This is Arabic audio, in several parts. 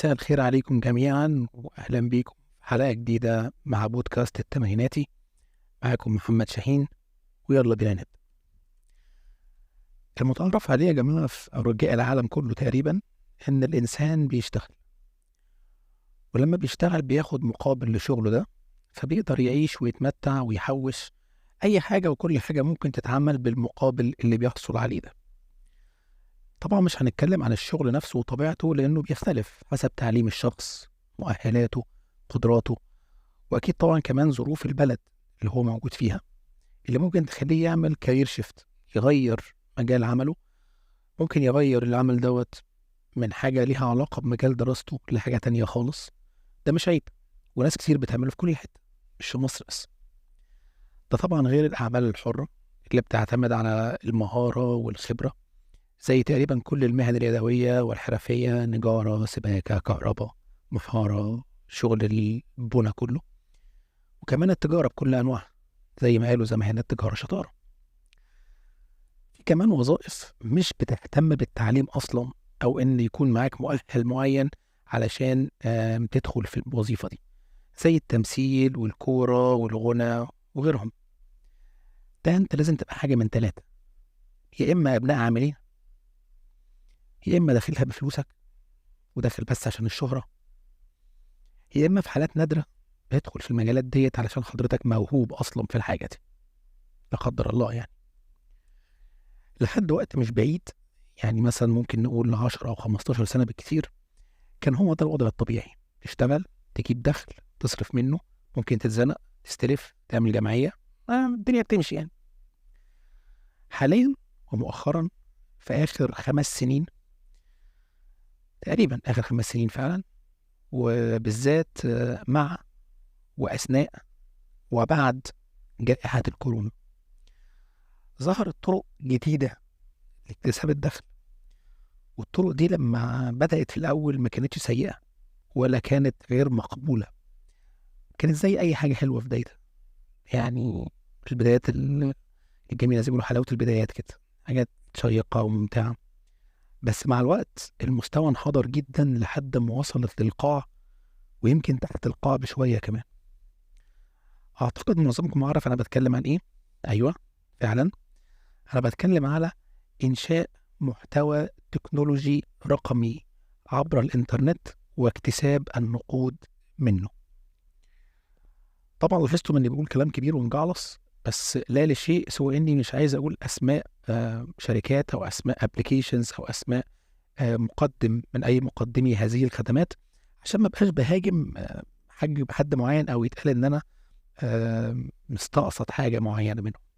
مساء الخير عليكم جميعا وأهلا بكم في حلقة جديدة مع بودكاست التمانيناتي. معاكم محمد شاهين ويلا بينا نبدأ. المتعارف عليه يا جماعة في رجاء العالم كله تقريبا إن الإنسان بيشتغل، ولما بيشتغل بياخد مقابل لشغله ده، فبيقدر يعيش ويتمتع ويحوش أي حاجة وكل حاجة ممكن تتعمل بالمقابل اللي بيحصل عليه ده. طبعا مش هنتكلم عن الشغل نفسه وطبيعته لأنه بيختلف حسب تعليم الشخص، مؤهلاته، قدراته، وأكيد طبعا كمان ظروف البلد اللي هو موجود فيها اللي ممكن تخليه يعمل كارير شيفت، يغير مجال عمله. ممكن يغير العمل دوت من حاجة ليها علاقة بمجال دراسته لحاجة تانية خالص. ده مش عيب، وناس كتير بتعمله في كل حتة مش في مصر بس. ده طبعا غير الأعمال الحرة اللي بتعتمد على المهارة والخبرة، زي تقريبا كل المهن اليدوية والحرفية، نجارة، سباكة، كهرباء، محارة، شغل البنى كله. وكمان التجارة بكل أنواعها زي ما قالوا زمان التجارة شطارة. في كمان وظائف مش بتهتم بالتعليم أصلا أو إن يكون معاك مؤهل معين علشان تدخل في الوظيفة دي، زي التمثيل والكورة والغنى وغيرهم. ده أنت لازم تبقى حاجة من ثلاثة: يا إما أبناء عاملين، يا إما داخلها بفلوسك وداخل بس عشان الشهرة، يا إما في حالات نادرة ادخل في المجالات ديت علشان حضرتك موهوب أصلا في الحاجة دي، لا قدر الله يعني. لحد وقت مش بعيد، يعني مثلا ممكن نقول 10 أو 15 سنة بالكثير، كان هو ده الوضع الطبيعي: تشتغل، تجيب دخل، تصرف منه، ممكن تتزنق، تستلف، تعمل جمعية، الدنيا بتمشي يعني. حاليا ومؤخرا في آخر 5 سنين تقريبا، آخر 5 سنين فعلا، وبالذات مع وأثناء وبعد جائحة الكورونا، ظهرت طرق جديدة لاكتساب الدخل. والطرق دي لما بدأت في الأول ما كانتش سيئة ولا كانت غير مقبولة، كانت زي أي حاجة حلوة في بدايتها، يعني في البدايات الجميلة، زي ما بيقولوا حلاوة البدايات كده، حاجات شيقة وممتعة. بس مع الوقت المستوى انحدر جدا لحد ما وصلت للقاع، ويمكن تحت القاع بشوية كمان. أعتقد معظمكم عارف أنا بتكلم عن إيه. أيوة فعلا، أنا بتكلم على إنشاء محتوى تكنولوجي رقمي عبر الإنترنت واكتساب النقود منه. طبعا لاحظتم إني بقول كلام كبير ومجعلص، بس لا لشيء سوى إني مش عايز أقول أسماء شركات أو أسماء أبليكيشنز أو أسماء مقدم من أي مقدمي هذه الخدمات، عشان ما بقاش بهاجم حد معين أو يتقال إن أنا مستقصد حاجة معينة منه.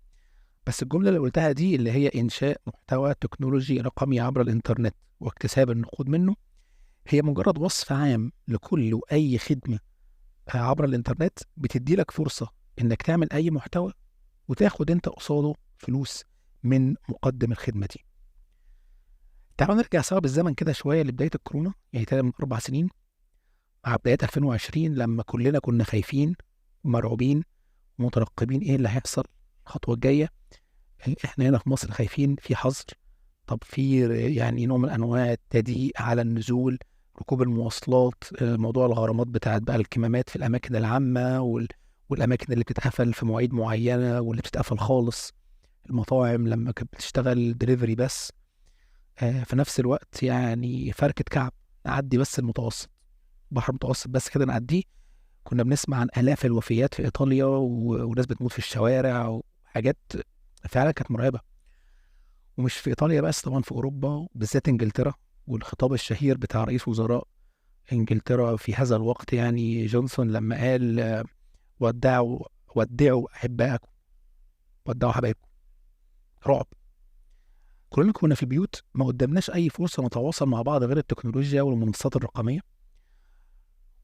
بس الجملة اللي قلتها دي اللي هي إنشاء محتوى تكنولوجي رقمي عبر الإنترنت واكتساب النقود منه، هي مجرد وصف عام لكل وأي خدمة عبر الإنترنت بتدي لك فرصة إنك تعمل أي محتوى وتاخد أنت قصاده فلوس من مقدم الخدمة دي. تعالوا نرجع سوا بالزمن كده شوية لبداية الكورونا، يعني تقريبا من 4 سنين، مع بداية 2020 لما كلنا كنا خايفين ومرعوبين ومترقبين إيه اللي هيحصل الخطوة الجاية. إحنا هنا في مصر خايفين، في حظر، طب في يعني نوع من أنواع التضييق على النزول، ركوب المواصلات، موضوع الغرامات بتاعت بقى الكمامات في الأماكن العامة والأماكن اللي بتتقفل في مواعيد معينة واللي بتتقفل خالص، المطاعم لما كانت بتشتغل دليفري بس. في نفس الوقت يعني فركة كعب نعدي بس المتوسط، بحر متوسط بس كده نعديه، كنا بنسمع عن آلاف الوفيات في إيطاليا وناس بتموت في الشوارع وحاجات فعلا كانت مرعبة. ومش في إيطاليا بس، طبعا في أوروبا بالذات إنجلترا، والخطاب الشهير بتاع رئيس وزراء إنجلترا في هذا الوقت يعني جونسون لما قال ودعوا أحبائكم، ودعوا حبايبكم. رعب. كلنا كنا في البيوت، ما قدامناش أي فرصة نتواصل مع بعض غير التكنولوجيا والمنصات الرقمية.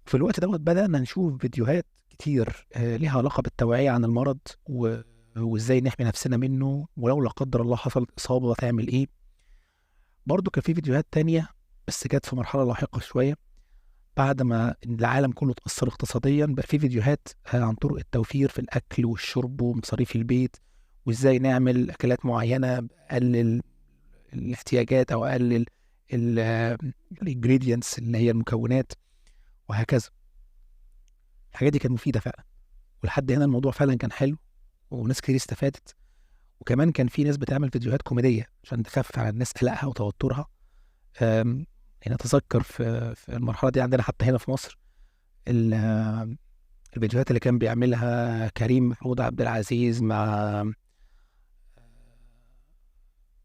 في الوقت دوت بدأنا نشوف فيديوهات كتير ليها علاقة بالتوعية عن المرض وإزاي نحمي نفسنا منه، ولو لا قدر الله حصلت إصابة تعمل إيه. برضو كان في فيديوهات تانية بس جت في مرحلة لاحقة شوية، بعد ما العالم كله اتأثر اقتصاديا بقى في فيديوهات عن طرق التوفير في الأكل والشرب ومصاريف البيت، وإزاي نعمل أكلات معينة أقلل الاحتياجات أو أقلل الانجريدينتس اللي هي المكونات وهكذا. الحاجات دي كانت مفيده فعلا، ولحد هنا الموضوع فعلا كان حلو وناس كتير استفادت. وكمان كان في ناس بتعمل فيديوهات كوميديه عشان تخفف على الناس قلقها وتوترها. يعني اتذكر في المرحله دي عندنا حتى هنا في مصر الفيديوهات اللي كان بيعملها كريم محمود عبد العزيز مع،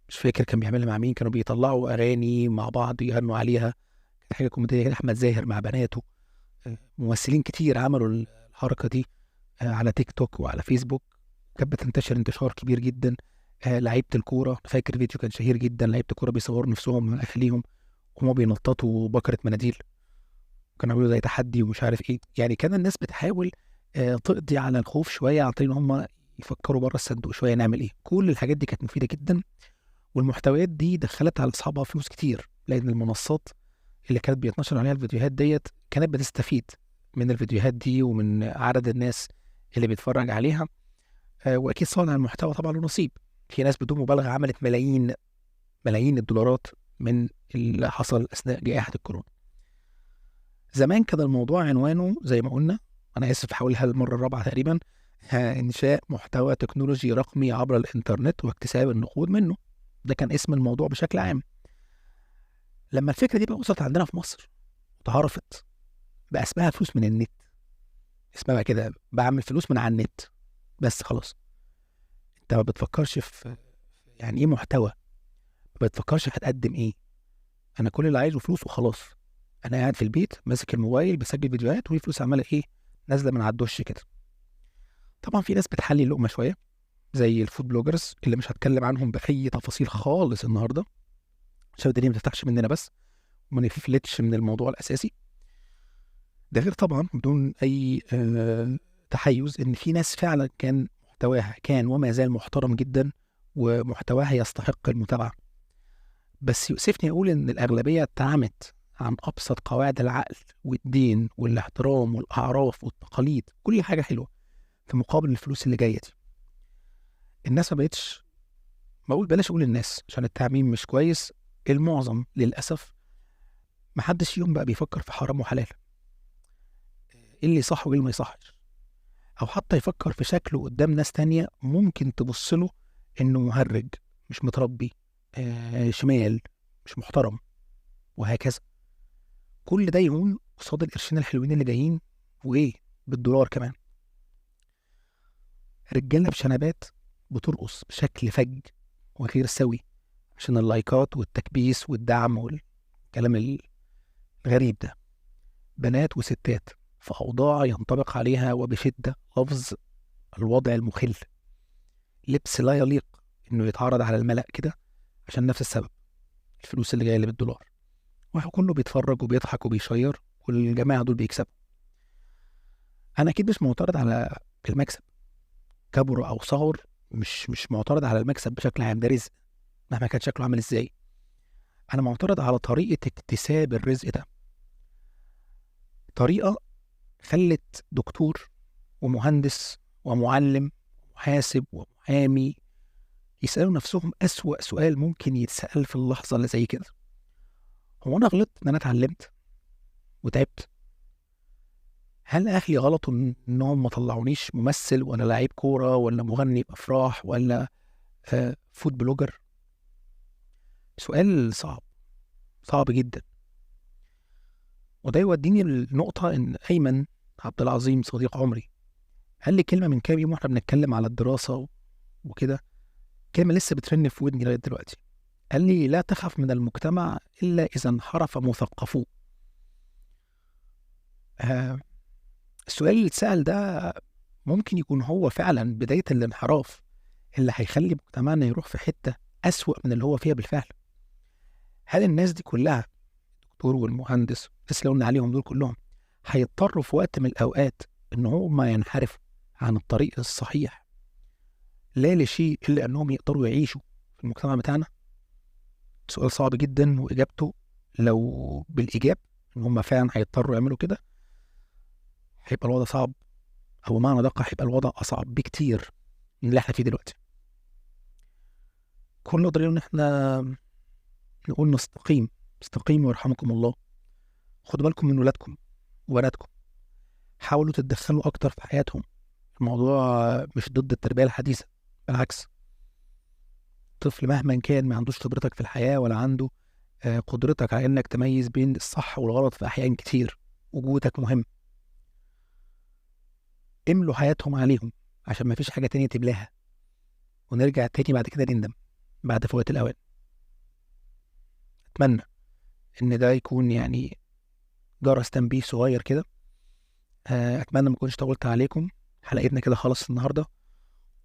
مش فاكر كان بيعملها مع مين، كانوا بيطلعوا اغاني مع بعض يغنوا عليها. كانت حاجه كوميديه كده. احمد زاهر مع بناته. ممثلين كتير عملوا الحركه دي على تيك توك وعلى فيسبوك. كانت بتنتشر انتشار كبير جدا. لعيبه الكوره، فاكر فيديو كان شهير جدا، لعيبه الكوره بيصوروا نفسهم من اهاليهم وهم بينططوا بكره مناديل، كانوا بيعملوا زي تحدي ومش عارف ايه. يعني كان الناس بتحاول تقضي على الخوف شويه عن طريق ان هم يفكروا بره الصندوق شويه، نعمل ايه. كل الحاجات دي كانت مفيده جدا، والمحتويات دي دخلت على اصحابها فلوس كتير، لان المنصات اللي كانت بيتنشر عليها الفيديوهات ديت كانت بتستفيد من الفيديوهات دي ومن عدد الناس اللي بيتفرج عليها. واكيد صانع المحتوى طبعا له نصيب. في ناس بدون مبالغه عملت ملايين الدولارات من اللي حصل اثناء جائحه الكورونا. زمان كان الموضوع عنوانه زي ما قلنا، انا اسف هقولها المره الرابعه تقريبا، انشاء محتوى تكنولوجي رقمي عبر الانترنت واكتساب النقود منه. ده كان اسم الموضوع بشكل عام. لما الفكره دي بقى وصلت عندنا في مصر وتعرفت، بقى اسمها فلوس من النت. اسمها بقى كده، بعمل فلوس من على النت بس. خلاص، انت ما بتفكرش في يعني ايه محتوى، ما بتفكرش هتقدم ايه. انا كل اللي عايزه فلوس وخلاص. انا قاعد في البيت ماسك الموبايل بسجل فيديوهات وفي فلوس عماله ايه، نازله من على الدش كده. طبعا في ناس بتحلي اللقمه شويه زي الفود بلوجرز اللي مش هتكلم عنهم باي تفاصيل خالص النهارده عشان الدنيا ما تفتحش مننا بس وما نفلتش من الموضوع الاساسي. ده غير طبعا بدون اي تحيز ان في ناس فعلا كان محتواها كان وما زال محترم جدا ومحتواها يستحق المتابعه. بس يؤسفني اقول ان الاغلبيه اتعمت عن ابسط قواعد العقل والدين والاحترام والاعراف والتقاليد، كل حاجه حلوه في مقابل الفلوس اللي جايه دي. الناس ما بقتش، بقول بلاش اقول الناس عشان التعميم مش كويس، المعظم للاسف ما حدش فيهم بقى بيفكر في حرام وحلال، ايه اللي صح وايه اللي ما يصحش، او حتى يفكر في شكله قدام ناس تانية ممكن تبص له انه مهرج، مش متربي، شمال، مش محترم، وهكذا. كل ده يهون قصاد القرشين الحلوين اللي جايين، وايه، بالدولار كمان. رجاله بشنبات بترقص بشكل فج وغير سوي عشان اللايكات والتكبيس والدعم والكلام الغريب ده. بنات وستات في أوضاع ينطبق عليها وبشدة لفظ الوضع المخل. لبس لا يليق إنه يتعرض على الملأ كده عشان نفس السبب، الفلوس اللي جاية اللي بالدولار. واحد كله بيتفرج وبيضحك وبيشير والجماعة دول بيكسبوا. أنا أكيد مش معترض على المكسب كبر أو صغر، مش معترض على المكسب بشكل عام، ده رزق مهما كان شكله عامل إزاي. أنا معترض على طريقة اكتساب الرزق ده. طريقة خلت دكتور ومهندس ومعلم ومحاسب ومحامي يسألوا نفسهم أسوأ سؤال ممكن يتسأل في اللحظة اللي زي كده: هو أنا غلطت إن أنا اتعلمت وتعبت؟ هل أهلي غلطوا إنهم ما طلعونيش ممثل ولا لعيب كورة ولا مغني بأفراح ولا فود بلوجر؟ سؤال صعب جدا. وده يوديني للنقطة إن أيمن عبد العظيم صديق عمري قال لي كلمة من كام يوم واحنا بنتكلم على الدراسة وكده، كلمة لسه بترن في ودني لغاية دلوقتي. قال لي: لا تخف من المجتمع إلا إذا انحرف مثقفوه. السؤال اللي اتسأل ده ممكن يكون هو فعلا بداية الانحراف اللي هيخلي مجتمعنا يروح في حتة أسوأ من اللي هو فيها بالفعل. هل الناس دي كلها، الدكتور والمهندس، الناس اللي قلنا عليهم دول كلهم، هيضطروا في وقت من الأوقات إن هم ينحرفوا عن الطريق الصحيح لا لشيء إلا أنهم يقدروا يعيشوا في المجتمع بتاعنا؟ سؤال صعب جدا، وإجابته لو بالإيجاب إن هم فعلا هيضطروا يعملوا كده هيبقى الوضع صعب، أو معنى دقة هيبقى الوضع أصعب بكتير من اللي احنا فيه دلوقتي. كل نقدر إن احنا نقول نستقيم استقيموا يرحمكم الله. خدوا بالكم من ولادكم وبناتكم، حاولوا تتدخلوا أكتر في حياتهم. الموضوع مش ضد التربية الحديثة، بالعكس. طفل مهما كان ما عندوش خبرتك في الحياة ولا عنده قدرتك على إنك تميز بين الصح والغلط في أحيان كتير، وجودك مهم. املوا حياتهم عليهم عشان ما فيش حاجة تانية تملاها، ونرجع تاني بعد كده نندم بعد فوات الأوان. أتمنى إن ده يكون يعني جرس تنبيه صغير كده. أتمنى ما أكونش طولت عليكم. حلقتنا كده خلص النهاردة،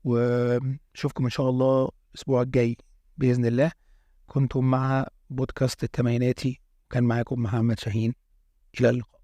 ونشوفكم إن شاء الله الأسبوع الجاي بإذن الله. كنتم مع بودكاست التمانيناتي، كان معاكم محمد شاهين. إلى اللقاء.